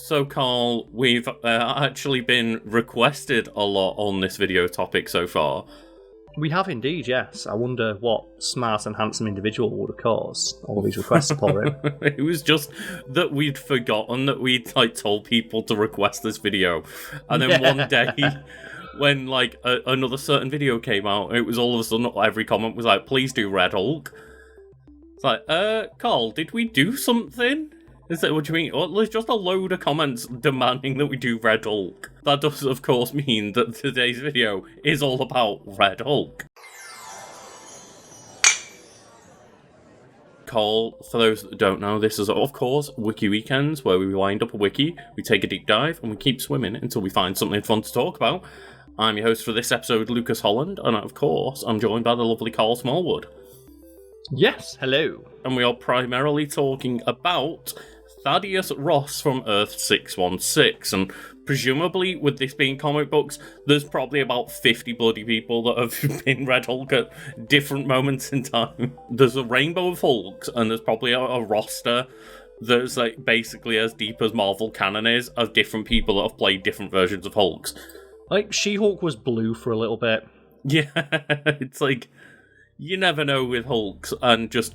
So, Carl, we've actually been requested a lot on this video topic so far. We have indeed, yes. I wonder what smart and handsome individual would have caused all these requests for it. It was just that we'd forgotten that we'd told people to request this video, and then one day, when another certain video came out, it was all of a sudden every comment was like, "Please do Red Hulk." It's like, Carl, did we do something? Is that what you mean? Well, there's just a load of comments demanding that we do Red Hulk. That does, of course, mean that today's video is all about Red Hulk. Carl, for those that don't know, this is, of course, Wiki Weekends, where we wind up a wiki, we take a deep dive, and we keep swimming until we find something fun to talk about. I'm your host for this episode, Lucas Holland, and of course, I'm joined by the lovely Karl Smallwood. Yes, hello. And we are primarily talking about Thaddeus Ross from Earth 616, and presumably, with this being comic books, there's probably about 50 bloody people that have been Red Hulk at different moments in time. There's a rainbow of Hulks, and there's probably a roster that's basically as deep as Marvel canon is, of different people that have played different versions of Hulks. She-Hulk was blue for a little bit. Yeah, it's you never know with Hulks, and just,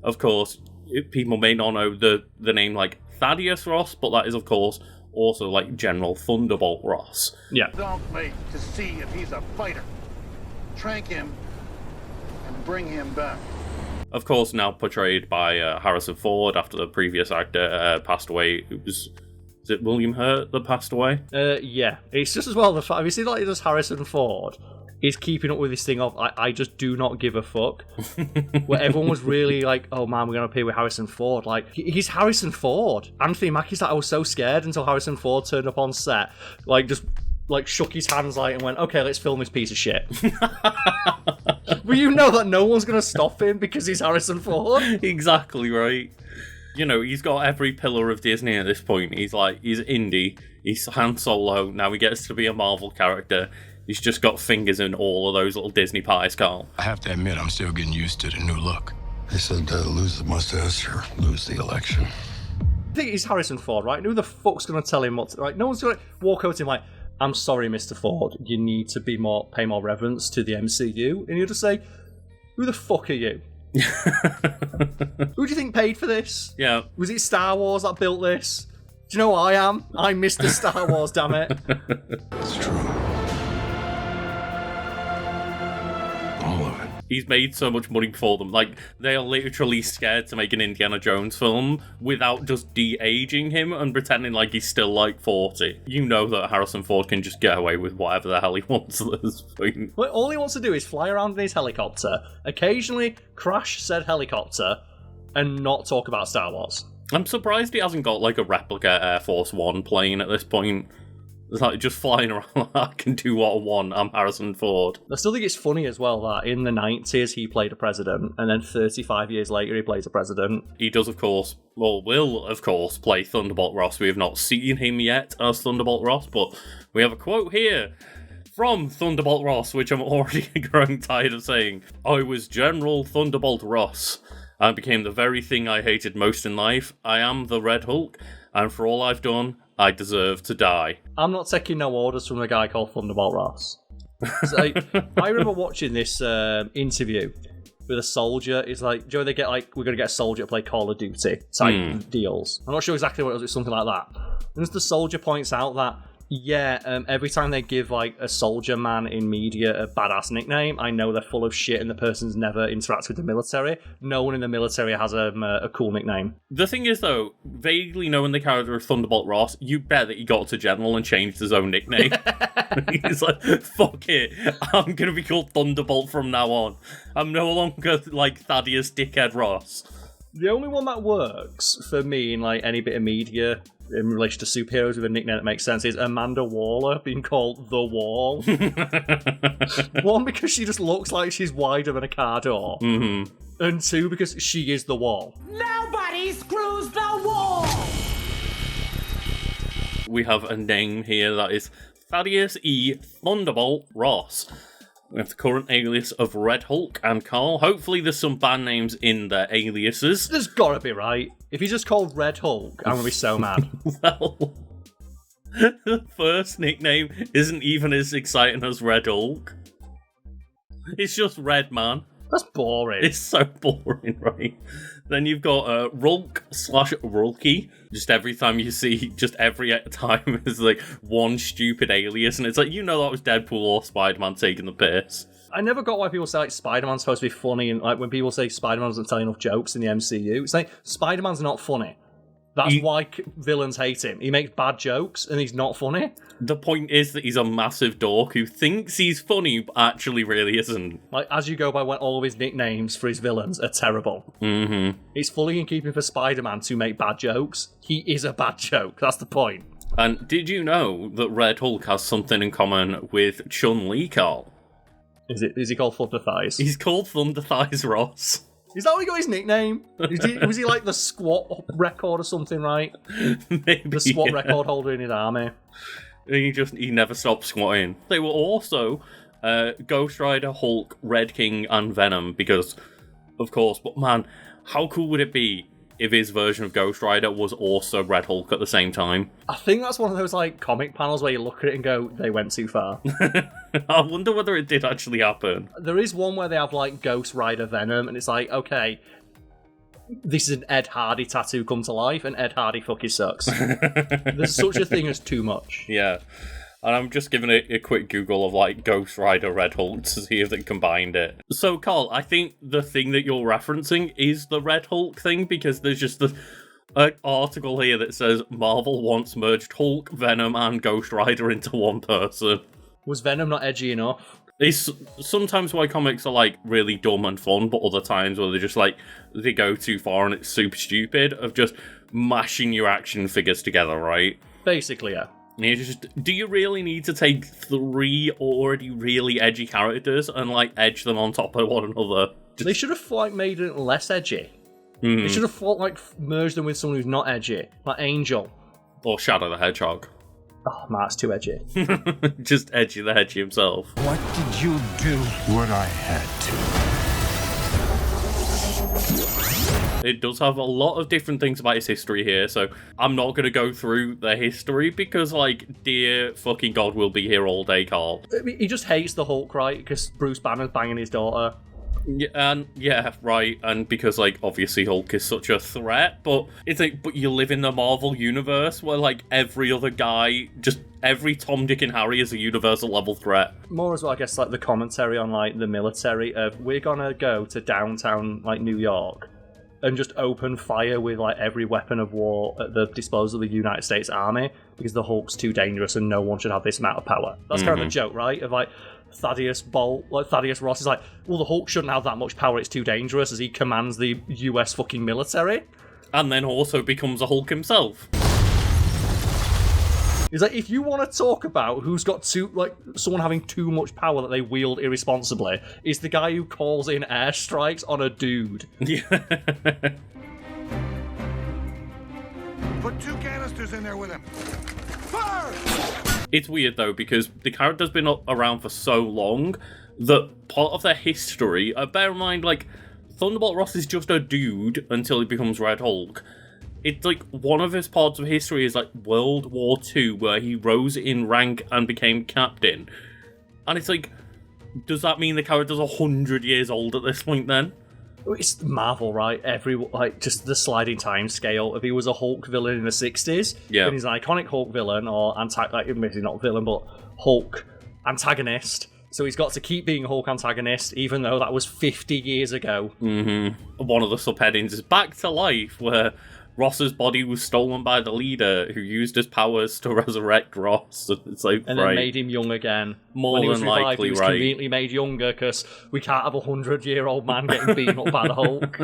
of course, people may not know the name Thaddeus Ross, but that is, of course, also General Thunderbolt Ross. Yeah. Don't wait to see if he's a fighter. Trank him and bring him back. Of course, now portrayed by Harrison Ford after the previous actor passed away. Is it William Hurt that passed away? Yeah. It's just as well the fact, have you seen does Harrison Ford is keeping up with this thing of I just do not give a fuck, where everyone was really oh man, we're going to appear with Harrison Ford. He's Harrison Ford. Anthony Mackie's I was so scared until Harrison Ford turned up on set, just shook his hands and went, okay, let's film this piece of shit. But you know that no one's going to stop him because he's Harrison Ford. Exactly right. You know, he's got every pillar of Disney at this point. He's Indy, he's Han Solo, now he gets to be a Marvel character. He's just got fingers in all of those little Disney pies, Carl. I have to admit, I'm still getting used to the new look. They said lose the mustache or lose the election. I think he's Harrison Ford, right? Who the fuck's going to tell him what to... No one's going to walk out to him I'm sorry, Mr. Ford, you need to pay more reverence to the MCU. And he'll just say, who the fuck are you? Who do you think paid for this? Yeah. Was it Star Wars that built this? Do you know who I am? I'm Mr. Star Wars, damn it. It's true. All of it. He's made so much money for them. They are literally scared to make an Indiana Jones film without just de-aging him and pretending he's still 40. You know that Harrison Ford can just get away with whatever the hell he wants at this point. Well, all he wants to do is fly around in his helicopter, occasionally crash said helicopter, and not talk about Star Wars. I'm surprised he hasn't got a replica Air Force One plane at this point. It's just flying around. I can do what I want. I'm Harrison Ford. I still think it's funny as well that in the 90s he played a president, and then 35 years later he plays a president. He does, of course, will, of course, play Thunderbolt Ross. We have not seen him yet as Thunderbolt Ross, but we have a quote here from Thunderbolt Ross, which I'm already growing tired of saying. I was General Thunderbolt Ross. I became the very thing I hated most in life. I am the Red Hulk, and for all I've done, I deserve to die. I'm not taking no orders from a guy called Thunderbolt Ross. I remember watching this interview with a soldier. It's do you know they get we're going to get a soldier to play Call of Duty type deals. I'm not sure exactly what it was. It's something like that. And as the soldier points out that, every time they give a soldier man in media a badass nickname, I know they're full of shit and the person's never interacted with the military. No one in the military has a cool nickname. The thing is, though, vaguely knowing the character of Thunderbolt Ross, you bet that he got to General and changed his own nickname. He's fuck it, I'm going to be called Thunderbolt from now on. I'm no longer Thaddeus Dickhead Ross. The only one that works for me in any bit of media in relation to superheroes with a nickname that makes sense is Amanda Waller being called The Wall. One, because she just looks like she's wider than a car door. Mm-hmm. And two, because she is the wall. Nobody screws the wall! We have a name here that is Thaddeus E. Thunderbolt Ross. We have the current alias of Red Hulk and Carl. Hopefully there's some band names in their aliases. There's gotta be, right? If he's just called Red Hulk, I'm gonna be so mad. Well, The first nickname isn't even as exciting as Red Hulk. It's just Red Man. That's boring. It's so boring, right? Then you've got Rulk/Rulky. Just every time you see, just every time is like one stupid alias, and it's like, that was Deadpool or Spider-Man taking the piss. I never got why people say like Spider-Man's supposed to be funny, and like when people say Spider-Man doesn't tell enough jokes in the MCU, it's like Spider-Man's not funny. That's why villains hate him. He makes bad jokes, and he's not funny. The point is that he's a massive dork who thinks he's funny, but actually really isn't. Like, as you go by, when all of his nicknames for his villains are terrible. Mm-hmm. It's fully in keeping for Spider-Man to make bad jokes. He is a bad joke. That's the point. And did you know that Red Hulk has something in common with Chun-Li, Carl? Is he called Thunder Thighs? He's called Thunder Thighs Ross. Is that how he got his nickname? Was he like the squat record or something, right? Maybe, the squat record holder in his army. He never stopped squatting. They were also Ghost Rider, Hulk, Red King, and Venom, because, of course, but man, how cool would it be if his version of Ghost Rider was also Red Hulk at the same time? I think that's one of those like comic panels where you look at it and go, they went too far. I wonder whether it did actually happen. There is one where they have like Ghost Rider Venom, and it's like, okay, this is an Ed Hardy tattoo come to life, and Ed Hardy fucking sucks. There's such a thing as too much. Yeah. And I'm just giving it a quick Google of like Ghost Rider Red Hulk to see if they combined it. So, Carl, I think the thing that you're referencing is the Red Hulk thing, because there's just an article here that says Marvel once merged Hulk, Venom, and Ghost Rider into one person. Was Venom not edgy enough? It's sometimes why comics are like really dumb and fun, but other times where they're just like, they go too far and it's super stupid of just mashing your action figures together, right? Basically, yeah. Do you really need to take 3 already really edgy characters and like edge them on top of one another? They should have like made it less edgy. They should have like merged them with someone who's not edgy, like Angel or Shadow the Hedgehog. Oh man, it's too edgy. Just Edgy the Hedgy himself. What did you do? What I had to. It does have a lot of different things about his history here, so I'm not going to go through the history because, like, dear fucking God, we'll be here all day, Carl. I mean, he just hates the Hulk, right? Because Bruce Banner's banging his daughter. Yeah, right, and because, like, obviously Hulk is such a threat, but it's like, but you live in the Marvel universe where, like, every other guy, just every Tom, Dick, and Harry is a universal level threat. More as well, I guess, like, the commentary on, like, the military of, we're gonna go to downtown, like, New York and just open fire with, like, every weapon of war at the disposal of the United States Army because the Hulk's too dangerous and no one should have this amount of power. That's kind of a joke, right? Of, like, Thaddeus Ross is like, well, the Hulk shouldn't have that much power, it's too dangerous, as he commands the US fucking military. And then also becomes a Hulk himself. He's like, if you want to talk about who's got someone having too much power that they wield irresponsibly, it's the guy who calls in airstrikes on a dude. Yeah. Put 2 canisters in there with him. Fire! It's weird, though, because the character's been around for so long that part of their history... bear in mind, like, Thunderbolt Ross is just a dude until he becomes Red Hulk. It's like, one of his parts of history is, like, World War II, where he rose in rank and became captain. And it's like, does that mean the character's 100 years old at this point, then? It's Marvel, right? Just the sliding time scale. If he was a Hulk villain in the 60s, yeah, then he's an iconic Hulk villain, or maybe not villain, but Hulk antagonist. So he's got to keep being Hulk antagonist, even though that was 50 years ago. Mm-hmm. One of the subheadings is Back to Life, where Ross's body was stolen by the leader, who used his powers to resurrect Ross. It's like, and then made him young again. More than likely, he was conveniently made younger because we can't have a 100-year-old man getting beaten up by the Hulk.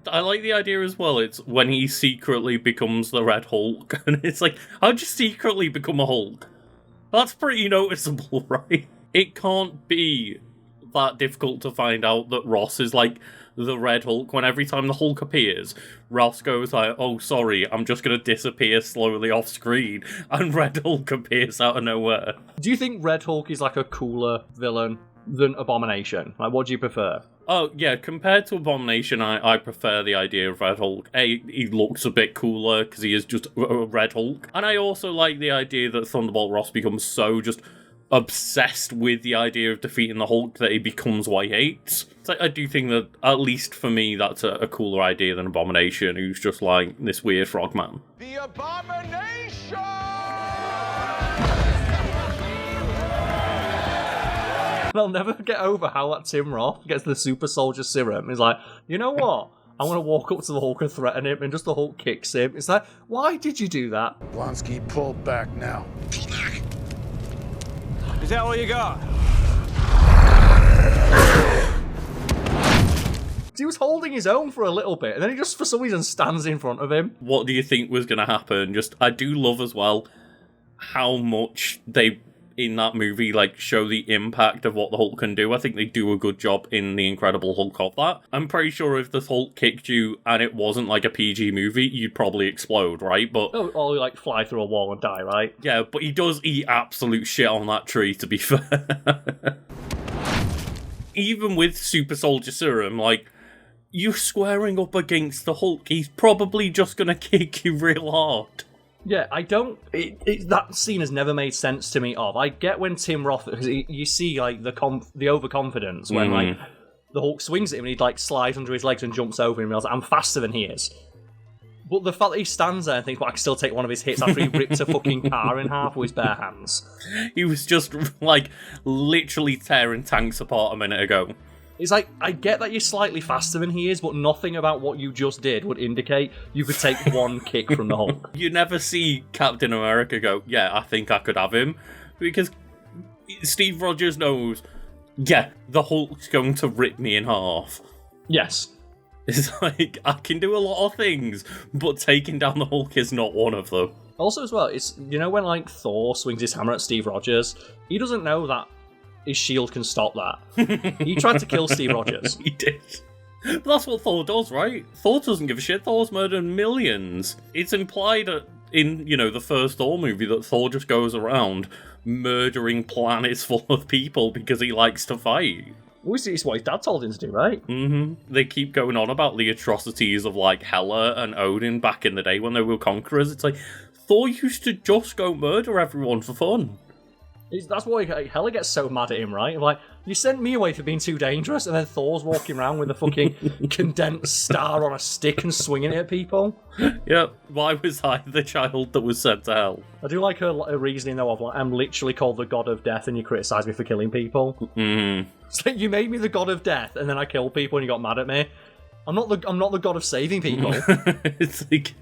I like the idea as well. It's when he secretly becomes the Red Hulk, and it's like, how'd you secretly become a Hulk? That's pretty noticeable, right? It can't be that difficult to find out that Ross is like the Red Hulk, when every time the Hulk appears, Ross goes like, oh, sorry, I'm just going to disappear slowly off screen, and Red Hulk appears out of nowhere. Do you think Red Hulk is like a cooler villain than Abomination? Like, what do you prefer? Oh, yeah, compared to Abomination, I prefer the idea of Red Hulk. He looks a bit cooler because he is just a Red Hulk. And I also like the idea that Thunderbolt Ross becomes so just obsessed with the idea of defeating the Hulk that he becomes what he hates. So I do think that, at least for me, that's a cooler idea than Abomination, who's just like this weird frogman. The Abomination! I'll never get over how that Tim Roth gets the super soldier serum. He's like, you know what? I'm going to walk up to the Hulk and threaten him, and just the Hulk kicks him. It's like, why did you do that? Blonsky, pull back now. Is that all you got? He was holding his own for a little bit, and then he just, for some reason, stands in front of him. What do you think was going to happen? Just, I do love as well how much they, in that movie, like, show the impact of what the Hulk can do. I think they do a good job in The Incredible Hulk of that. I'm pretty sure if the Hulk kicked you and it wasn't like a PG movie, you'd probably explode, right? But Or like fly through a wall and die, right? yeah, but he does eat absolute shit on that tree, to be fair. Even with Super Soldier Serum, like, you squaring up against the Hulk, he's probably just gonna kick you real hard. Yeah, I don't. That scene has never made sense to me. I get when Tim Roth, you see like the overconfidence when like the Hulk swings at him and he like slides under his legs and jumps over him. And I was like, I'm faster than he is. But the fact that he stands there and thinks, well, I can still take one of his hits after he ripped a fucking car in half with his bare hands. He was just like literally tearing tanks apart a minute ago. It's like, I get that you're slightly faster than he is, but nothing about what you just did would indicate you could take one kick from the Hulk. You never see Captain America go, yeah, I think I could have him. Because Steve Rogers knows, yeah, the Hulk's going to rip me in half. Yes. It's like, I can do a lot of things, but taking down the Hulk is not one of them. Also, as well, it's, you know, when like Thor swings his hammer at Steve Rogers, he doesn't know that his shield can stop that. He tried to kill Steve Rogers. He did. But that's what Thor does, right? Thor doesn't give a shit. Thor's murdered millions. It's implied in, you know, the first Thor movie that Thor just goes around murdering planets full of people because he likes to fight. It's what his dad told him to do, right? Mm-hmm. They keep going on about the atrocities of, like, Hela and Odin back in the day when they were conquerors. It's like, Thor used to just go murder everyone for fun. That's why Hela gets so mad at him, right? Like, you sent me away for being too dangerous, and then Thor's walking around with a fucking condensed star on a stick and swinging it at people. Yeah, why was I the child that was sent to hell? I do like her reasoning, though, of like, I'm literally called the god of death, and you criticise me for killing people. Mm. It's like, you made me the god of death, and then I killed people, and you got mad at me. I'm not the god of saving people. It's like,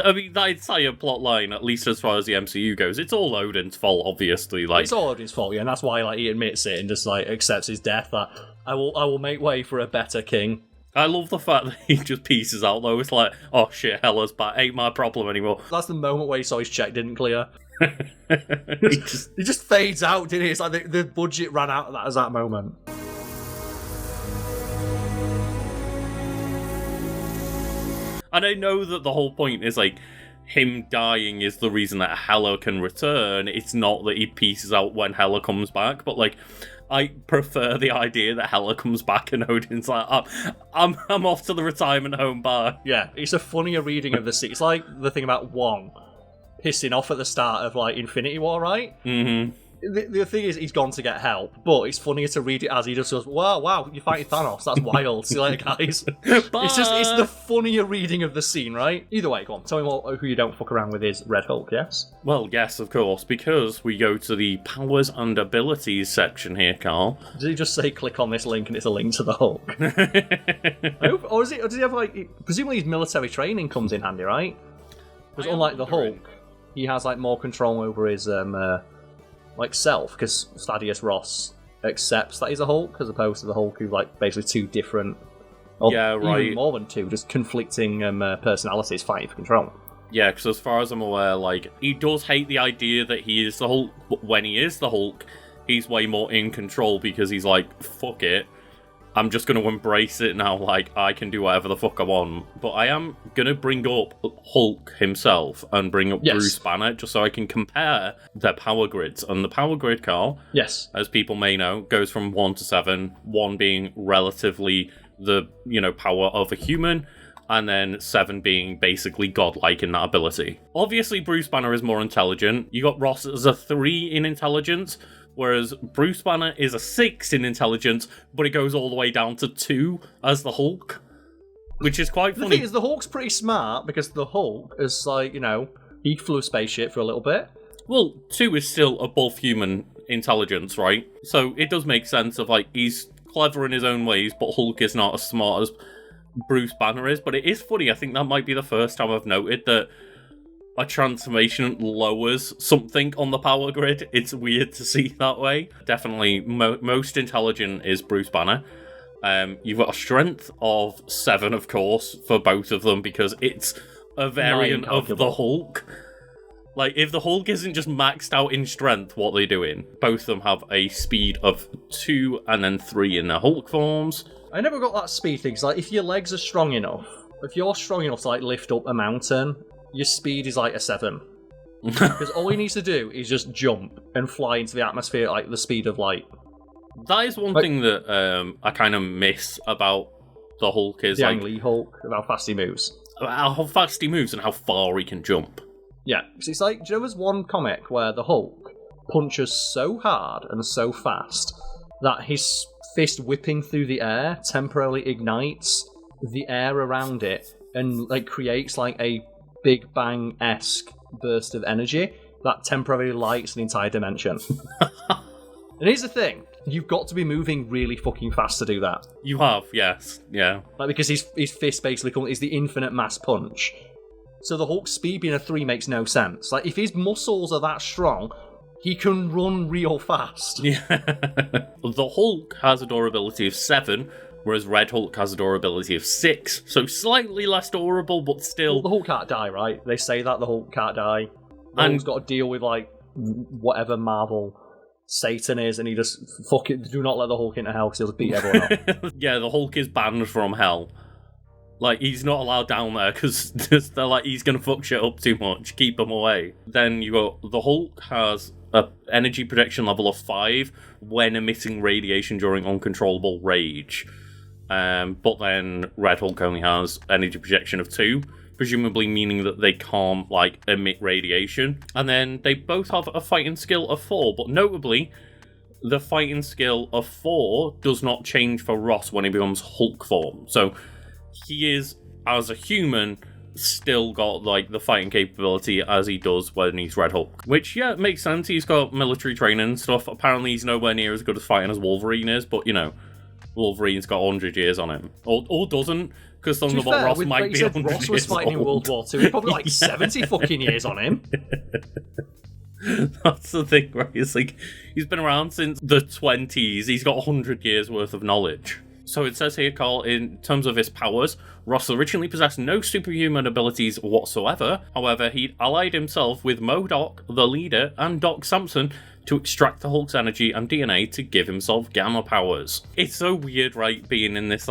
I mean, that entire plot line, at least as far as the MCU goes, it's all Odin's fault, obviously. Like, it's all Odin's fault, yeah, and that's why like he admits it and just like accepts his death. That I will make way for a better king. I love the fact that he just pieces out though. It's like, oh shit, Hela's back, ain't my problem anymore. That's the moment where he saw his check didn't clear. He just fades out, didn't he? It's like the budget ran out of that as that moment. And I know that the whole point is, like, him dying is the reason that Hela can return. It's not that he pieces out when Hela comes back, but, like, I prefer the idea that Hela comes back and Odin's like, I'm off to the retirement home, bye. Yeah, it's a funnier reading of the scene. It's like the thing about Wong pissing off at the start of, like, Infinity War, right? Mm-hmm. The thing is, he's gone to get help, but it's funnier to read it as he just goes, wow, you're fighting Thanos, that's wild. See you later, guys. It's the funnier reading of the scene, right? Either way, go on, tell me who you don't fuck around with is Red Hulk, yes? Well, yes, of course, because we go to the powers and abilities section here, Carl. Did he just say, click on this link and it's a link to the Hulk? Or does he have, like, presumably his military training comes in handy, right? Because unlike the Hulk, he has, like, more control over his, like self, because Thaddeus Ross accepts that he's a Hulk as opposed to the Hulk who's like basically two different, or even more than two, just conflicting personalities fighting for control. Yeah, because as far as I'm aware, like, he does hate the idea that he is the Hulk, but when he is the Hulk, he's way more in control because he's like, fuck it, I'm just going to embrace it now, like, I can do whatever the fuck I want. But I am going to bring up Hulk himself and bring up Bruce Banner, just so I can compare their power grids. And the power grid, Karl, as people may know, goes from 1 to 7, 1 being relatively the, power of a human, and then 7 being basically godlike in that ability. Obviously, Bruce Banner is more intelligent. You got Ross as a 3 in intelligence, whereas Bruce Banner is a 6 in intelligence, but it goes all the way down to 2 as the Hulk, which is quite funny. The thing is, the Hulk's pretty smart, because the Hulk is he flew a spaceship for a little bit. Well, 2 is still above human intelligence, right? So it does make sense of, he's clever in his own ways, but Hulk is not as smart as Bruce Banner is. But it is funny, I think that might be the first time I've noted that a transformation lowers something on the power grid. It's weird to see that way. Definitely most intelligent is Bruce Banner. You've got a strength of 7, of course, for both of them, because it's a variant of the Hulk. If the Hulk isn't just maxed out in strength, what are they doing? Both of them have a speed of 2 and then 3 in their Hulk forms. I never got that speed thing, because if your legs are strong enough, if you're strong enough to lift up a mountain, your speed is a 7. Because all he needs to do is just jump and fly into the atmosphere at the speed of light. That is one thing that I kind of miss about the Hulk is the Ang Lee Hulk, of how fast he moves. How fast he moves and how far he can jump. Yeah, because it's there's one comic where the Hulk punches so hard and so fast that his fist whipping through the air temporarily ignites the air around it and creates a Big Bang-esque burst of energy that temporarily lights an entire dimension. And here's the thing, you've got to be moving really fucking fast to do that. You have, yes, yeah. Because his fist basically is the infinite mass punch. So the Hulk's speed being a 3 makes no sense. If his muscles are that strong, he can run real fast. Yeah. The Hulk has a durability of 7, whereas Red Hulk has a durability of 6, so slightly less durable, but still... Well, the Hulk can't die, right? They say that the Hulk can't die. The Hulk's got to deal with, whatever Marvel Satan is, and he just, fuck it, do not let the Hulk into hell, because he'll beat everyone up. Yeah, the Hulk is banned from hell. He's not allowed down there, because they're he's gonna fuck shit up too much, keep him away. Then you got, the Hulk has an energy protection level of 5 when emitting radiation during uncontrollable rage. But then Red Hulk only has energy projection of 2, presumably meaning that they can't, emit radiation. And then they both have a fighting skill of 4, but notably, the fighting skill of 4 does not change for Ross when he becomes Hulk form. So he is, as a human, still got, the fighting capability as he does when he's Red Hulk. Which, yeah, makes sense. He's got military training and stuff. Apparently he's nowhere near as good as fighting as Wolverine is, but, Wolverine's got 100 years on him. Or doesn't, because Thunderbolt Ross might be 100 Ross was fighting in World War II. He's probably 70 fucking years on him. That's the thing, right? It's he's been around since the 20s. He's got 100 years worth of knowledge. So it says here, Karl, in terms of his powers, Ross originally possessed no superhuman abilities whatsoever. However, he allied himself with MODOK, the leader, and Doc Samson to extract the Hulk's energy and DNA to give himself gamma powers. It's so weird, right, being in this,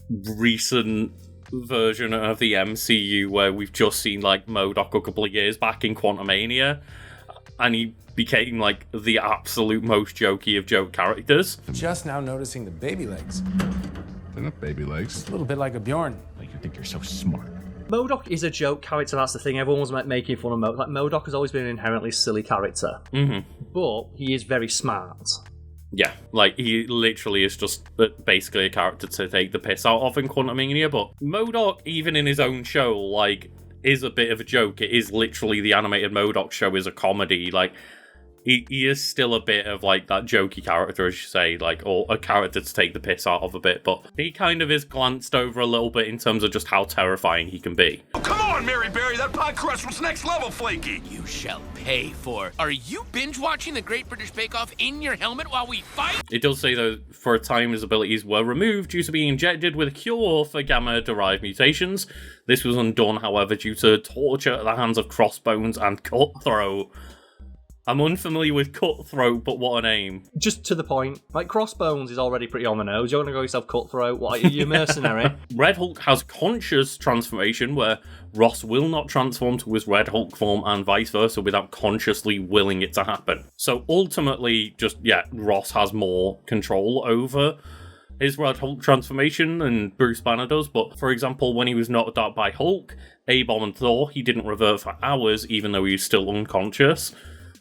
recent version of the MCU where we've just seen, MODOK a couple of years back in Quantumania, and he became, the absolute most jokey of joke characters. Just now noticing the baby legs. They're not baby legs. It's a little bit like a Bjorn. You think you're so smart. MODOK is a joke character, that's the thing. Everyone was making fun of MODOK. MODOK has always been an inherently silly character. Mm-hmm. But he is very smart. Yeah, he literally is just basically a character to take the piss out of in Quantumania, but MODOK, even in his own show, is a bit of a joke. It is literally the animated MODOK show is a comedy. He is still a bit of that jokey character, as you say, or a character to take the piss out of a bit, but he kind of is glanced over a little bit in terms of just how terrifying he can be. Oh, come on, Mary Berry, that pie crust was next level flaky. You shall pay for. Are you binge watching the Great British Bake Off in your helmet while we fight? It does say, though, for a time his abilities were removed due to being injected with a cure for gamma-derived mutations. This was undone, however, due to torture at the hands of Crossbones and Cutthroat. I'm unfamiliar with Cutthroat, but what a name. Just to the point. Like, Crossbones is already pretty on the nose. You're going to go yourself Cutthroat. What, are you a mercenary? Red Hulk has conscious transformation, where Ross will not transform to his Red Hulk form and vice versa without consciously willing it to happen. So ultimately, Ross has more control over his Red Hulk transformation than Bruce Banner does. But for example, when he was knocked out by Hulk, A-Bomb and Thor, he didn't revert for hours, even though he was still unconscious,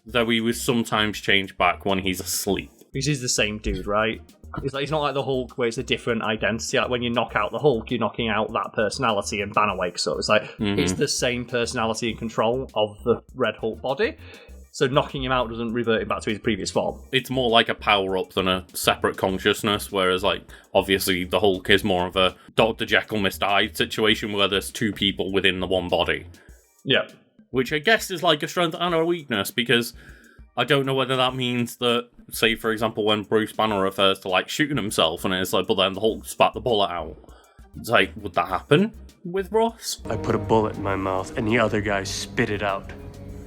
though he was sometimes changed back when he's asleep. Because he's the same dude, right? It's not like the Hulk where it's a different identity. Like when you knock out the Hulk, you're knocking out that personality and Banner wakes up. It's like, it's the same personality and control of the Red Hulk body. So knocking him out doesn't revert him back to his previous form. It's more like a power-up than a separate consciousness, whereas, like, obviously the Hulk is more of a Dr. Jekyll, Mr. Hyde situation where there's two people within the one body. Yeah. Which I guess is like a strength and a weakness, because I don't know whether that means that, say, for example, when Bruce Banner refers to, like, shooting himself, and it's like, but then the Hulk spat the bullet out. It's like, would that happen with Ross? I put a bullet in my mouth, and the other guy spit it out.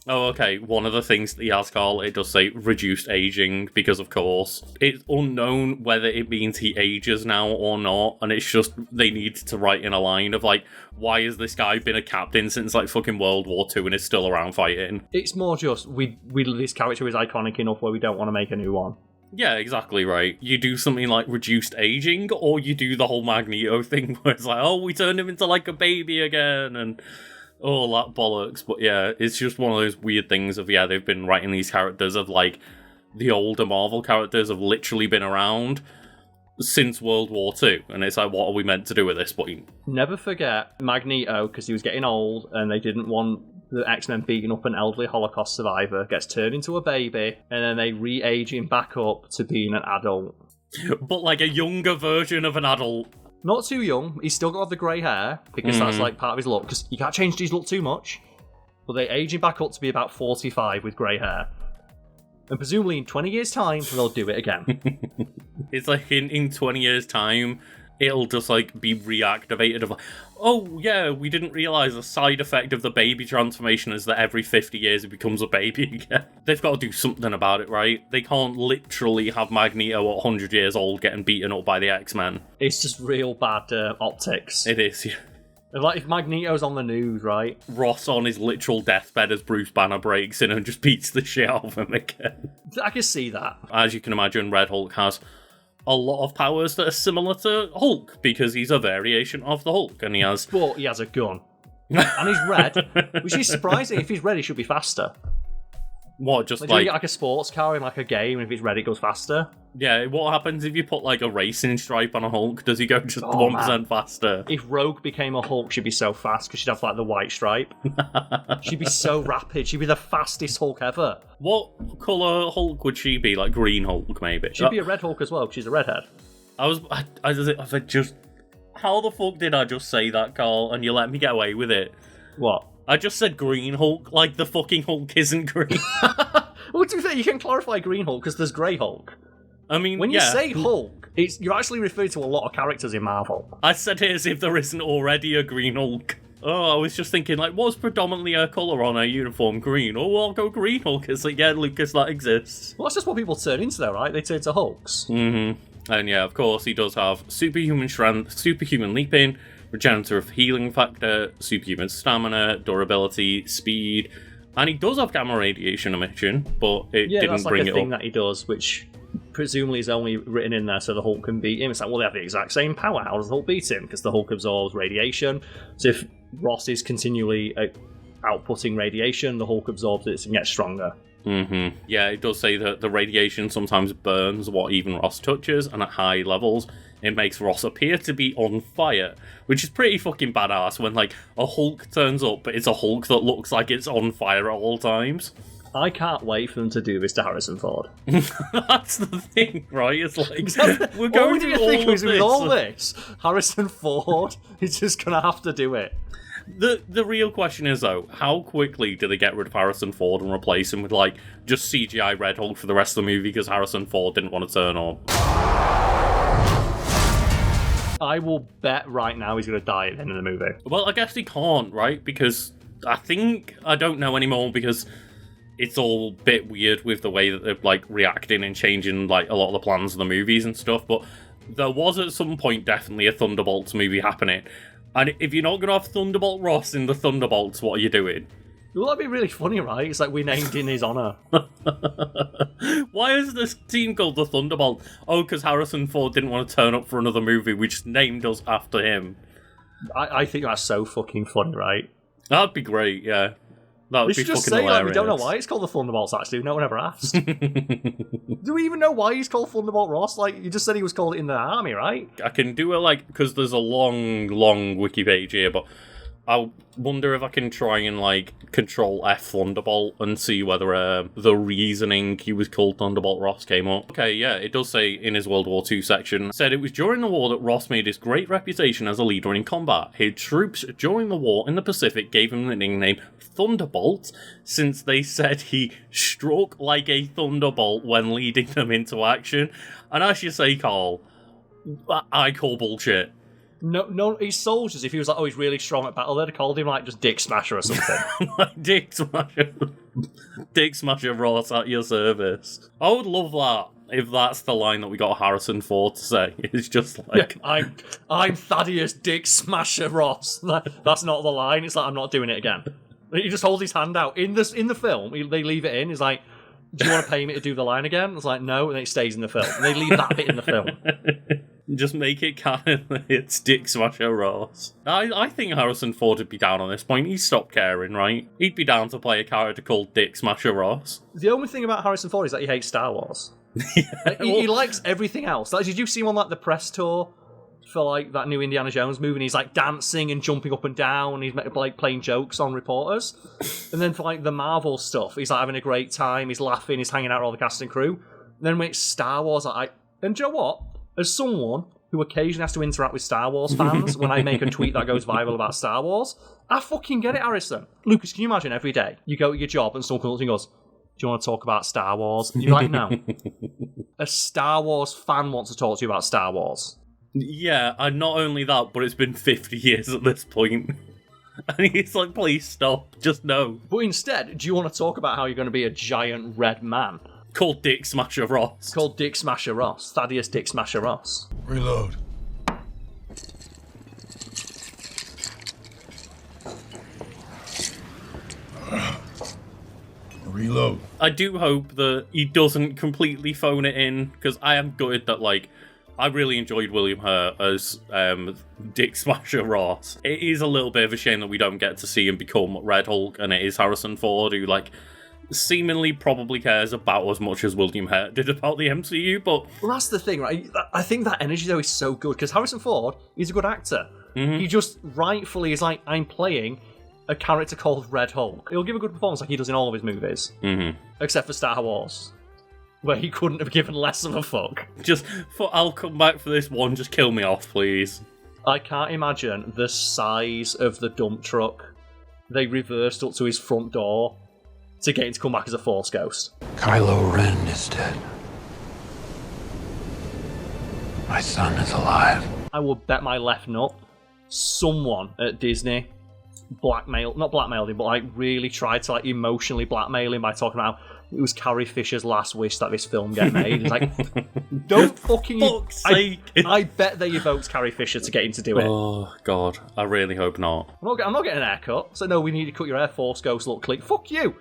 Oh, okay. One of the things that he has, Carl, it does say reduced aging, because of course it's unknown whether it means he ages now or not, and it's just they need to write in a line of like, why has this guy been a captain since like fucking World War II and is still around fighting? It's more just this character is iconic enough where we don't want to make a new one. Yeah, exactly right. You do something like reduced aging, or you do the whole Magneto thing where it's like, oh, we turned him into like a baby again, and all that bollocks. But yeah, it's just one of those weird things of, yeah, they've been writing these characters of like, the older Marvel characters have literally been around since World War II, and it's like, what are we meant to do at this point? Never forget Magneto, because he was getting old and they didn't want the X-Men beating up an elderly Holocaust survivor, gets turned into a baby, and then they re-age him back up to being an adult. But like a younger version of an adult. Not too young. He's still got the grey hair, because that's like part of his look, because you can't change his look too much. But they age him back up to be about 45 with grey hair. And presumably in 20 years' time, they'll do it again. It's like in 20 years' time, it'll just like be reactivated of like, oh yeah, we didn't realise the side effect of the baby transformation is that every 50 years it becomes a baby again. They've got to do something about it, right? They can't literally have Magneto at 100 years old getting beaten up by the X-Men. It's just real bad optics. It is, yeah. Like if Magneto's on the news, right? Ross on his literal deathbed as Bruce Banner breaks in and just beats the shit out of him again. I can see that. As you can imagine, Red Hulk has a lot of powers that are similar to Hulk, because he's a variation of the Hulk, and he has... But he has a gun. And he's red, which is surprising. If he's red, he should be faster. What, just like... like... You get like a sports car in like a game, and if it's red, it goes faster. Yeah, what happens if you put like a racing stripe on a Hulk? Does he go just 1% faster? If Rogue became a Hulk, she'd be so fast, because she'd have like the white stripe. She'd be so rapid. She'd be the fastest Hulk ever. What colour Hulk would she be? Like green Hulk, maybe? She'd be a red Hulk as well, because she's a redhead. I just... How the fuck did I just say that, Carl, and you let me get away with it? What? I just said green Hulk, like the fucking Hulk isn't green. Well, to be fair, you can clarify green Hulk, because there's grey Hulk. I mean, when you say Hulk, you're actually referring to a lot of characters in Marvel. I said it as if there isn't already a green Hulk. Oh, I was just thinking, like, what's predominantly her colour on her uniform? Green. Oh, I'll go green Hulk. It's like, yeah, Lucas, that exists. Well, that's just what people turn into, though, right? They turn to Hulks. Mm-hmm. And yeah, of course, he does have superhuman strength, superhuman leaping, regenerative healing factor, superhuman stamina, durability, speed, and he does have gamma radiation emission, but it didn't bring it up. Yeah, that's like a thing that he does, which presumably is only written in there so the Hulk can beat him. It's like, well, they have the exact same power. How does the Hulk beat him? Because the Hulk absorbs radiation. So if Ross is continually outputting radiation, the Hulk absorbs it and gets stronger. Mm-hmm. Yeah, it does say that the radiation sometimes burns what even Ross touches, and at high levels, it makes Ross appear to be on fire, which is pretty fucking badass when, like, a Hulk turns up, but it's a Hulk that looks like it's on fire at all times. I can't wait for them to do this to Harrison Ford. That's the thing, right? It's like, we're going through all of this. With all this, Harrison Ford is just going to have to do it. The real question is, though, how quickly do they get rid of Harrison Ford and replace him with, like, just CGI Red Hulk for the rest of the movie because Harrison Ford didn't want to turn on? I will bet right now he's going to die at the end of the movie. Well, I guess he can't, right? Because I don't know anymore, because it's all a bit weird with the way that they're like reacting and changing like a lot of the plans of the movies and stuff, but there was at some point definitely a Thunderbolts movie happening. And if you're not going to have Thunderbolt Ross in the Thunderbolts, what are you doing? Well, that'd be really funny, right? It's like we named in his honour. Why is this team called the Thunderbolt? Oh, because Harrison Ford didn't want to turn up for another movie. We just named us after him. I think that's so fucking funny, right? That'd be great, yeah. That would be just fucking say, hilarious. like, we don't know why it's called the Thunderbolts, actually. No one ever asked. Do we even know why he's called Thunderbolt Ross? Like, you just said he was called it in the army, right? I can do it, like, because there's a long wiki page here, but I wonder if I can try and, like, Control F Thunderbolt and see whether the reasoning he was called Thunderbolt Ross came up. Okay, yeah, it does say in his World War II section, said it was during the war that Ross made his great reputation as a leader in combat. His troops during the war in the Pacific gave him the nickname Thunderbolt, since they said he struck like a thunderbolt when leading them into action. And as you say, Carl, I call bullshit. No, his soldiers, if he was like, oh, he's really strong at battle, they'd have called him, like, just Dick Smasher or something. Like Dick Smasher. Dick Smasher Ross at your service. I would love that if that's the line that we got Harrison Ford to say. It's just like... Yeah, I'm Thaddeus Dick Smasher Ross. That's not the line. It's like, I'm not doing it again. He just holds his hand out. In the film, they leave it in. He's like, do you want to pay me to do the line again? It's like, no, and it stays in the film. And they leave that bit in the film. Just make it canon that it's Dick Smasher Ross. I think Harrison Ford would be down on this point. He's stopped caring, right? He'd be down to play a character called Dick Smasher Ross. The only thing about Harrison Ford is that he hates Star Wars. He likes everything else. Like, did you see him on like the press tour for like that new Indiana Jones movie? And he's like dancing and jumping up and down, and he's like playing jokes on reporters. And then for like the Marvel stuff, he's like having a great time. He's laughing. He's hanging out with all the cast and crew. And then when it's Star Wars, and do you know what? As someone who occasionally has to interact with Star Wars fans when I make a tweet that goes viral about Star Wars, I fucking get it, Harrison. Lucas, can you imagine every day you go to your job and someone comes up and goes, do you want to talk about Star Wars? And you're like, no. A Star Wars fan wants to talk to you about Star Wars. Yeah, and not only that, but it's been 50 years at this point. And he's like, please stop, just no. But instead, do you want to talk about how you're going to be a giant red man? Called Dick Smasher Ross. Called Dick Smasher Ross. Thaddeus Dick Smasher Ross. Reload. Reload. I do hope that he doesn't completely phone it in, because I am gutted that, like, I really enjoyed William Hurt as Dick Smasher Ross. It is a little bit of a shame that we don't get to see him become Red Hulk, and it is Harrison Ford who, like, seemingly probably cares about as much as William Hurt did about the MCU, but... Well, that's the thing, right? I think that energy, though, is so good, because Harrison Ford, he's a good actor. Mm-hmm. He just rightfully is like, I'm playing a character called Red Hulk. He'll give a good performance like he does in all of his movies. Mm-hmm. Except for Star Wars, where he couldn't have given less of a fuck. I'll come back for this one, just kill me off, please. I can't imagine the size of the dump truck they reversed up to his front door to get him to come back as a Force ghost. Kylo Ren is dead. My son is alive. I will bet my left nut someone at Disney not blackmailed him, but like really tried to like emotionally blackmail him by talking about it was Carrie Fisher's last wish that this film get made. He's like, don't fucking... Fuck's sake. I bet they evoked Carrie Fisher to get him to do it. Oh, God. I really hope not. I'm not getting an haircut. So, no, we need to cut your hair, Force Ghost look clean. Fuck you.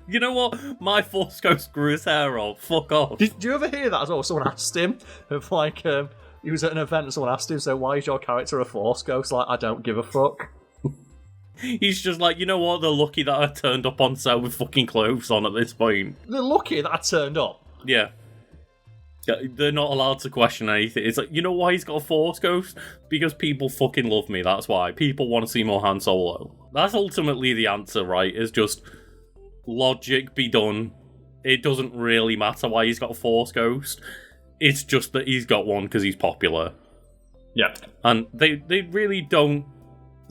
You know what? My Force Ghost grew his hair off. Fuck off. Did you ever hear that as well? Someone asked him, of like, he was at an event and someone asked him, so why is your character a Force Ghost? Like, I don't give a fuck. He's just like, you know what? They're lucky that I turned up on set with fucking clothes on at this point. They're lucky that I turned up. Yeah. They're not allowed to question anything. It's like, you know why he's got a Force Ghost? Because people fucking love me, that's why. People want to see more Han Solo. That's ultimately the answer, right? Is just logic be done. It doesn't really matter why he's got a Force Ghost. It's just that he's got one because he's popular. Yeah. And they really don't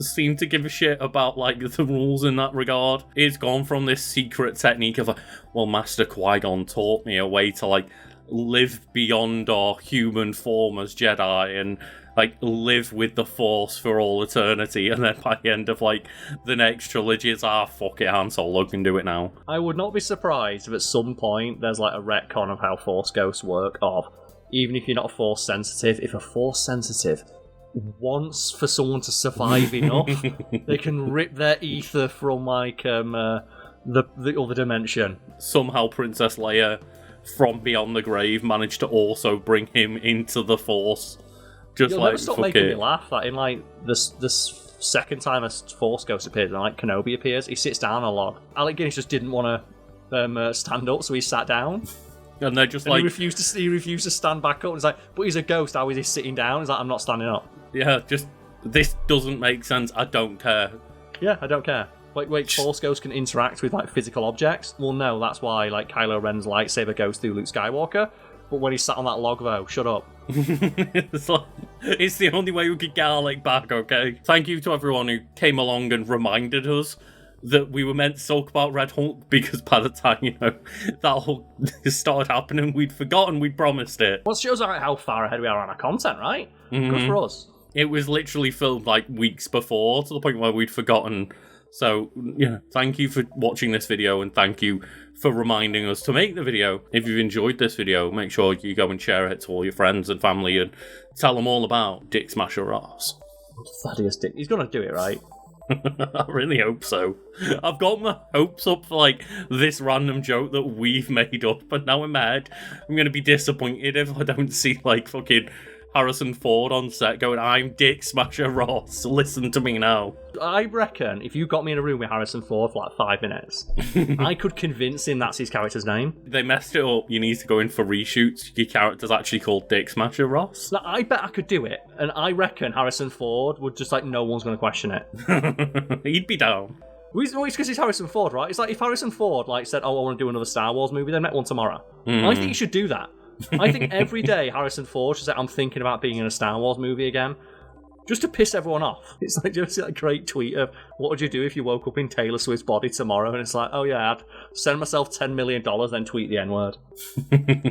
seem to give a shit about like the rules in that regard. It's gone from this secret technique of like, well, Master Qui-Gon taught me a way to like live beyond our human form as Jedi, and like live with the Force for all eternity, and then by the end of like the next trilogy, it's fuck it, Han Solo can do it now. I would not be surprised if at some point there's like a retcon of how Force ghosts work. Of even if you're not Force sensitive, if a Force sensitive wants for someone to survive enough, they can rip their ether from like the other dimension. Somehow Princess Leia from beyond the grave managed to also bring him into the Force. Just You'll like never stop fuck making it. me laugh. That in like this second time a Force ghost appears, and like Kenobi appears, he sits down a lot. Alec Guinness just didn't want to stand up, so he sat down. And they're just And like he refused to stand back up. And it's like, but he's a ghost. How is he sitting down? He's like, I'm not standing up. yeah, just this doesn't make sense. I don't care. Yeah, I don't care. Wait, Force ghosts can interact with like physical objects? Well, no, that's why like Kylo Ren's lightsaber goes through Luke Skywalker. But when he sat on that log, though, shut up. It's the only way we could get Alec back, okay? Thank you to everyone who came along and reminded us that we were meant to talk about Red Hulk, because by the time, that Hulk started happening, we'd forgotten we'd promised it. Well, it shows how far ahead we are on our content, right? Good for us. It was literally filmed like weeks before, to the point where we'd forgotten. So, yeah, thank you for watching this video, and thank you for reminding us to make the video. If you've enjoyed this video, make sure you go and share it to all your friends and family and tell them all about Dick Smasher Ross. Thaddeus Dick. He's going to do it, right? I really hope so. I've got my hopes up for like this random joke that we've made up, but now in my head, I'm going to be disappointed if I don't see like fucking Harrison Ford on set going, I'm Dick Smasher Ross, listen to me now. I reckon if you got me in a room with Harrison Ford for like 5 minutes, I could convince him that's his character's name. They messed it up. You need to go in for reshoots. Your character's actually called Dick Smasher Ross. Like, I bet I could do it, and I reckon Harrison Ford would just like, no one's going to question it. He'd be down. Well, it's because he's Harrison Ford, right? It's like if Harrison Ford like said, oh, I want to do another Star Wars movie, then make one tomorrow. I think he should do that. I think every day Harrison Ford should say, I'm thinking about being in a Star Wars movie again, just to piss everyone off. It's like, do you see that great tweet of, what would you do if you woke up in Taylor Swift's body tomorrow? And it's like, oh yeah, I'd send myself $10 million, then tweet the N-word.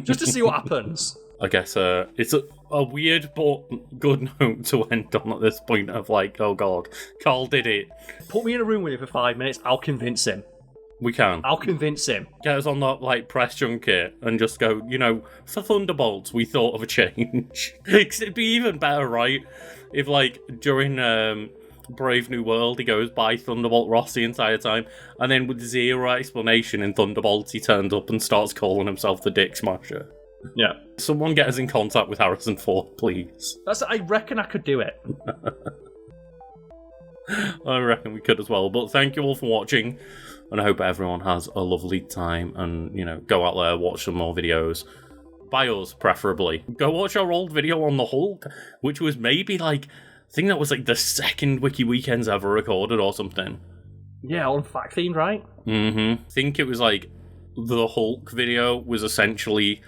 Just to see what happens. I guess it's a weird but good note to end on at this point of like, oh god, Carl did it. Put me in a room with him for 5 minutes, I'll convince him. We can. I'll convince him. Get us on that like press junket and just go, for Thunderbolts, we thought of a change. It'd be even better, right? If like during Brave New World he goes by Thunderbolt Ross the entire time, and then with zero explanation in Thunderbolts he turns up and starts calling himself the Dick Smasher. Yeah. Someone get us in contact with Harrison Ford, please. I reckon I could do it. I reckon we could as well. But thank you all for watching, and I hope everyone has a lovely time, and, go out there, watch some more videos. By us, preferably. Go watch our old video on the Hulk, which was maybe, I think that was, the second Wiki Weekends ever recorded or something. Yeah, on Fact Themed, right? I think it was, the Hulk video was essentially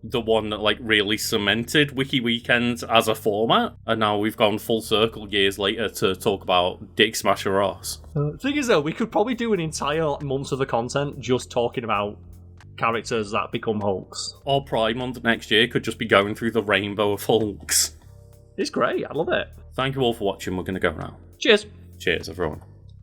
the one that really cemented Wiki Weekends as a format, and now we've gone full circle years later to talk about Dick Smasher Ross. The thing is though, we could probably do an entire month of the content just talking about characters that become Hulks. Or Pride Month next year could just be going through the rainbow of Hulks. It's great, I love it. Thank you all for watching, we're going to go now. Cheers. Cheers everyone.